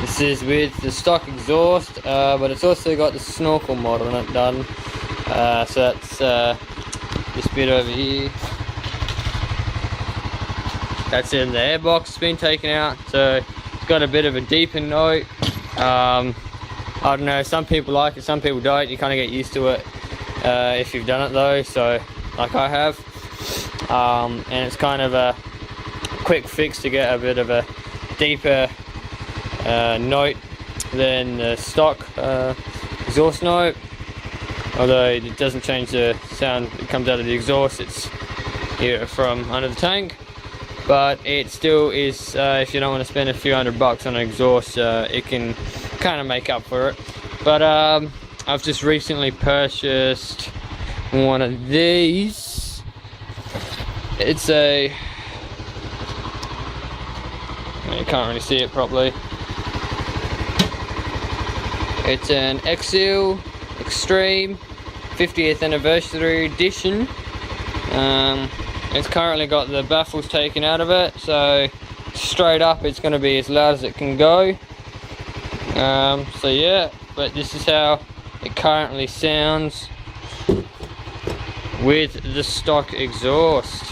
This is with the stock exhaust, but it's also got the snorkel mod on it done. So that's this bit over here. That's in the airbox, it's been taken out, so it's got a bit of a deeper note. I don't know, some people like it, some people don't. You kind of get used to it if you've done it though, so like I have. And it's kind of a quick fix to get a bit of a deeper note than the stock exhaust note. Although it doesn't change the sound that comes out of the exhaust, it's here from under the tank. But it still is, if you don't want to spend a few $100 on an exhaust, it can kind of make up for it. But I've just recently purchased one of these. It's a, you can't really see it properly. It's an IXIL Extreme 50th anniversary edition. It's currently got the baffles taken out of it, so straight up it's going to be as loud as it can go. So yeah, but this is how it currently sounds with the stock exhaust.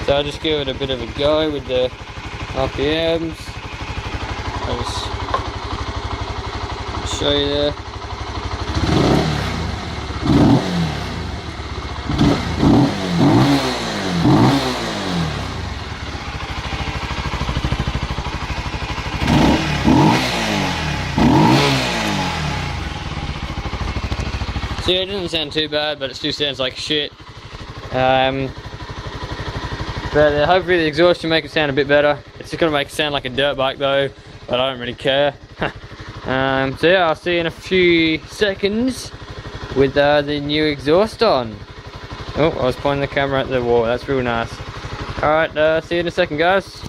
So I'll just give it a bit of a go with the RPMs. I'll just show you there. So yeah, it doesn't sound too bad, but it still sounds like shit. But hopefully the exhaust will make it sound a bit better. It's just gonna make it sound like a dirt bike though, but I don't really care. So yeah, I'll see you in a few seconds with the new exhaust on. Oh, I was pointing the camera at the wall. That's real nice. Alright, see you in a second, guys.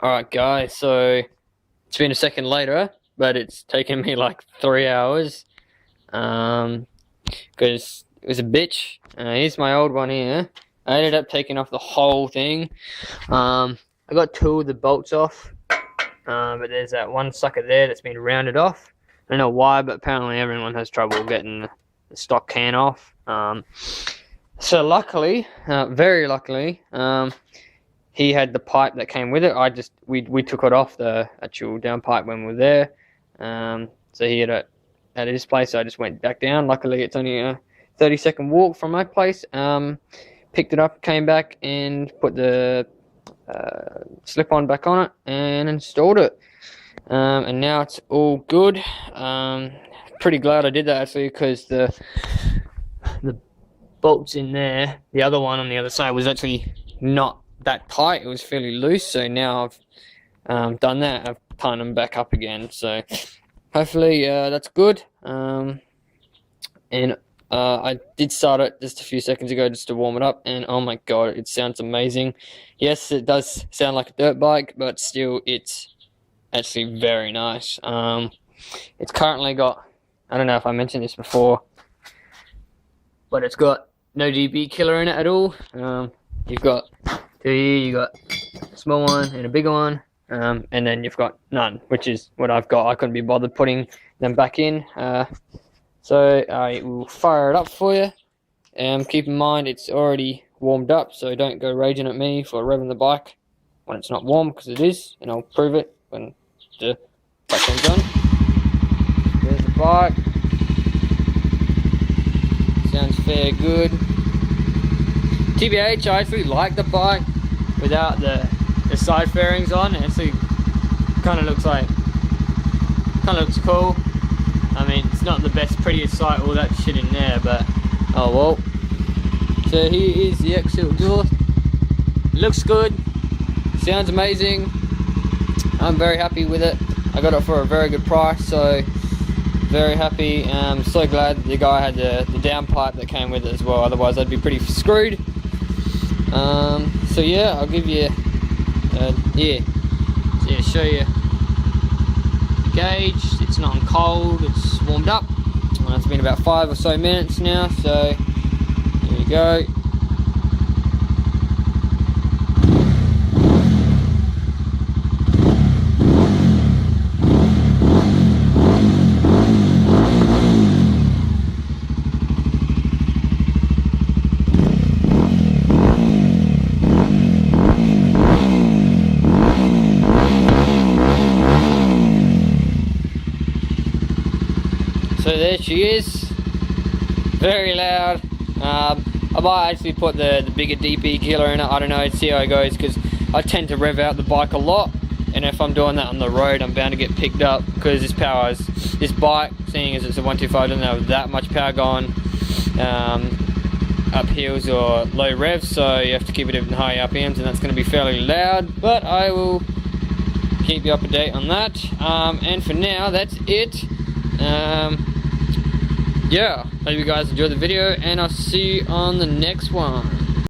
Alright guys, so it's been a second later, but it's taken me like 3 hours. Because it was a bitch. Here's my old one here. I ended up taking off the whole thing. I got 2 of the bolts off, but there's that one sucker there that's been rounded off. I don't know why, but apparently everyone has trouble getting the stock can off. So luckily, very luckily, he had the pipe that came with it. We took it off the actual downpipe when we were there. So he had it at his place, so I just went back down. Luckily it's only a 30-second walk from my place. Picked it up, came back and put the slip-on back on it and installed it, and now it's all good. Pretty glad I did that actually, because the bolts in there, the other one on the other side, was actually not that tight. It was fairly loose, so now I've done that. I've tightened them back up again, so hopefully that's good. And I did start it just a few seconds ago just to warm it up, and oh my god, it sounds amazing. Yes, it does sound like a dirt bike, but still it's actually very nice. It's currently got, I don't know if I mentioned this before, but it's got no dB killer in it at all. You've got 2 here, you got a small one and a bigger one. And then you've got none, which is what I've got. I couldn't be bothered putting them back in, so I will fire it up for you. Keep in mind it's already warmed up, so don't go raging at me for revving the bike when it's not warm, because it is, and I'll prove it when the back end's on. There's the bike. Sounds fair good. TBH, I actually like the bike without the side fairings on. It actually kind of looks cool. I mean, it's not the best, prettiest sight, all that shit in there, but oh well. So here is the IXIL exhaust. It looks good, sounds amazing. I'm very happy with it. I got it for a very good price, so very happy. So glad the guy had the downpipe that came with it as well, otherwise I'd be pretty screwed. So yeah, I'll give you show you the gauge. It's not cold, it's warmed up. It's been about 5 or so minutes now, so here you go. there she is. Very loud. I might actually put the bigger DP killer in it. I don't know, see how it goes, because I tend to rev out the bike a lot, and if I'm doing that on the road, I'm bound to get picked up, because this bike, seeing as it's a 125, doesn't have that much power going up hills or low revs, so you have to keep it in high RPMs, and that's going to be fairly loud. But I will keep you up to date on that. And for now, that's it. Yeah, hope you guys enjoyed the video, and I'll see you on the next one.